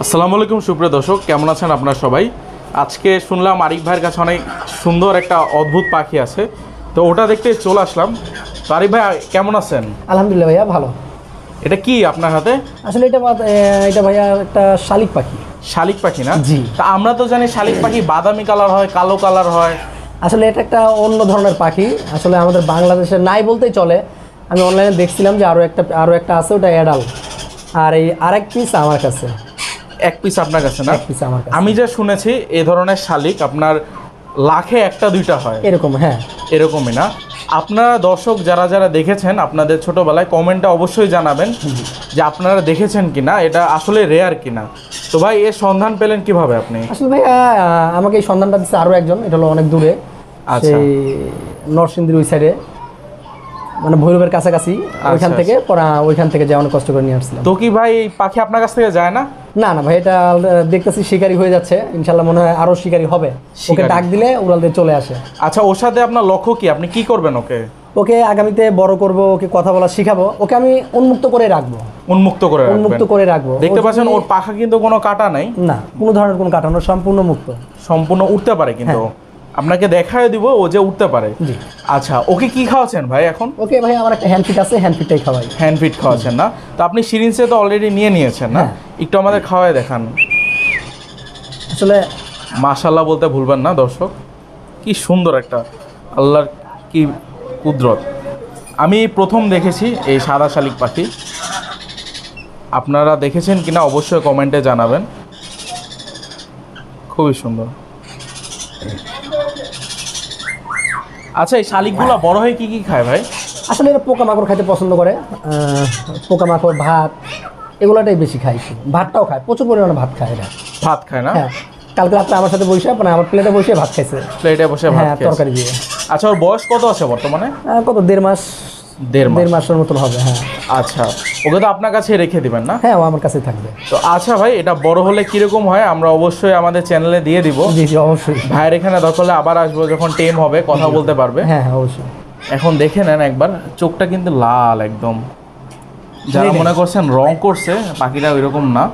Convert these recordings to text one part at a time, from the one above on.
আসসালামু আলাইকুম সুপ্রিয় দর্শক, কেমন আছেন আপনারা সবাই? আজকে শুনলাম আরিফ ভাইয়ের কাছে অনেক সুন্দর একটা অদ্ভুত পাখি আছে, তো ওটা দেখতে চলে আসলাম। তো আরিফ ভাই কেমন আছেন? আলহামদুলিল্লাহ ভাইয়া ভালো। এটা কি আপনার হাতে? আসলে এটা ভাইয়া একটা শালিক পাখি। শালিক পাখি না? জি। তা আমরা তো জানি শালিক পাখি বাদামি কালার হয়, কালো কালার হয়। আসলে এটা একটা অন্য ধরনের পাখি, আসলে আমাদের বাংলাদেশে নাই বলতেই চলে। আমি অনলাইনে দেখছিলাম যে আরও একটা আছে, ওটা অ্যাডাল, আর এই আরেক পিস আমার কাছে। এক পিস আপনার কাছে না? এক পিস আমার কাছে। আমি যা শুনেছি এই ধরনের শালিক আপনার লাখে একটা দুইটা হয়, এরকম, হ্যাঁ এরকমই না? আপনারা দর্শক যারা যারা দেখেছেন আপনাদের ছোটবেলায় কমেন্টে অবশ্যই জানাবেন যে আপনারা দেখেছেন কিনা, এটা আসলে রেয়ার কিনা। তো ভাই এর সন্ধান পেলেন কিভাবে আপনি? আসলে ভাইয়া আমাকে এই সন্ধানটা দিচ্ছে আরও একজন, এটা হলো অনেক দূরে, আচ্ছা। সেই নরসিংদীর ওই সাইডে, মানে ভৈরবের কাছাকাছি। ওইখান থেকে যে অনেক কষ্ট করে নিয়ে আসছিলাম। তো কি ভাই এই পাখি আপনার কাছ থেকে যায় না? না না ভাই, এটা দেখতেছি শিকারি হয়ে যাচ্ছে, ইনশাল্লাহ মনে হয় আরো শিকারি হবে। ওকে ডাক দিলে উড়াল দিয়ে চলে আসে। আচ্ছা, ওর সাথে আপনার লক্ষ্য কি? আপনি কি করবেন ওকে? ওকে আগামীতে বড় করব, ওকে কথা বলা শিখাবো, ওকে আমি উন্মুক্ত করে রাখবো। উন্মুক্ত করে রাখবো। দেখতে পাচ্ছেন ওর পাখা কিন্তু কোনো কাটা নাই, না কোনো ধরনের কোনো কাটানো, সম্পূর্ণ মুক্ত, সম্পূর্ণ উঠতে পারে। কিন্তু আপনাকে দেখায় দিব ও যে উঠতে পারে। জি। আচ্ছা, ওকে কি খাওয়াচ্ছেন ভাই এখন? ওকে ভাই আমার একটা হ্যান্ড ফিট আছে, হ্যান্ড ফিটটাই খাওয়াই। হ্যান্ড ফিট খাওয়াচ্ছেন না? তো আপনি সিরিঞ্জে তো অলরেডি নিয়েছেন না? একটু আমাদের খাওয়ায় দেখান। আসলে মাশাআল্লাহ বলতে ভুলবেন না দর্শক, কি সুন্দর একটা, আল্লাহর কি কুদরত। আমি প্রথম দেখেছি এই সাদা শালিক পাখি, আপনারা দেখেছেন কিনা অবশ্যই কমেন্টে জানাবেন। খুবই সুন্দর। আচ্ছা, এই শালিকগুলো বড় হয়ে কি কি খায় ভাই? আসলে এরা পোকামাকড় খাইতে পছন্দ করে, পোকামাকড়, ভাত, এগুলোটাই বেশি খায়। ভাতটাও খায়, প্রচুর পরিমাণে ভাত খায় এরা। ভাত খায় না? হ্যাঁ, কালকে রাত্রে আমার সাথে বসে, মানে আমার প্লেটে বসে ভাত খাইছে। প্লেটে বসে ভাত খায় তরকারি দিয়ে। আচ্ছা, ওর বয়স কত আছে বর্তমানে? কত, দেড় মাসের মতন হবে। হ্যাঁ। আচ্ছা, ওকে তো আপনার কাছে রেখে দিবেন না? হ্যাঁ, ও আমার কাছেই থাকবে। তো আচ্ছা ভাই, এটা বড় হলে কিরকম হয় আমরা অবশ্যই আমাদের চ্যানেলে দিয়ে দিব। জি জি অবশ্যই। ভাইয়ের এখানে দরকার হলে আবার আসবো, যখন টেম হবে কথা বলতে পারবে। হ্যাঁ হ্যাঁ অবশ্যই। এখন দেখে নেন একবার, চোখটা কিন্তু লাল একদম। যারা মনে করছেন রং করছে, পাখিটা ওইরকম না,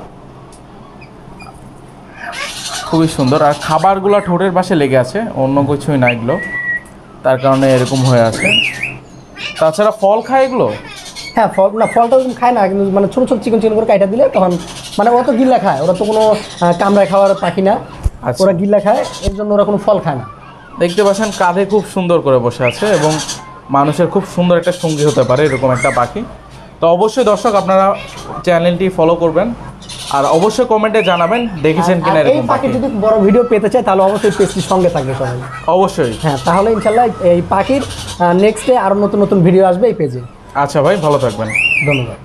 খুবই সুন্দর। আর খাবারগুলো ঠোঁটের পাশে লেগে আছে, অন্য কিছুই না এগুলো, তার কারণে এরকম হয়ে আছে। তাছাড়া ফল খায় এগুলো? হ্যাঁ, ফলটা খায় না, কিন্তু মানে ছোটো ছোটো চিকন চিকন করে কাটা দিলে তখন, মানে ওরা তো গিল্লা খায়, ওরা তো কোনো কামড়ায় খাওয়ার পাখি না। ওরা গিল্লা খায়, এর জন্য ওরা কোনো ফল খায় না। দেখতে পাচ্ছেন কাঁধে খুব সুন্দর করে বসে আছে, এবং মানুষের খুব সুন্দর একটা সঙ্গী হতে পারে এরকম একটা পাখি। তো অবশ্যই দর্শক আপনারা চ্যানেলটি ফলো করবেন, আর অবশ্যই কমেন্টে জানাবেন দেখেছেন কিনা এরকম পাখি। যদি বড় ভিডিও পেতে চায় তাহলে অবশ্যই পেজটির সঙ্গে থাকবে সবাই। অবশ্যই। হ্যাঁ, তাহলে ইনশাল্লাহ এই পাখির নেক্সটে আরও নতুন নতুন ভিডিও আসবে এই পেজে। আচ্ছা ভাই, ভালো থাকবেন। ধন্যবাদ।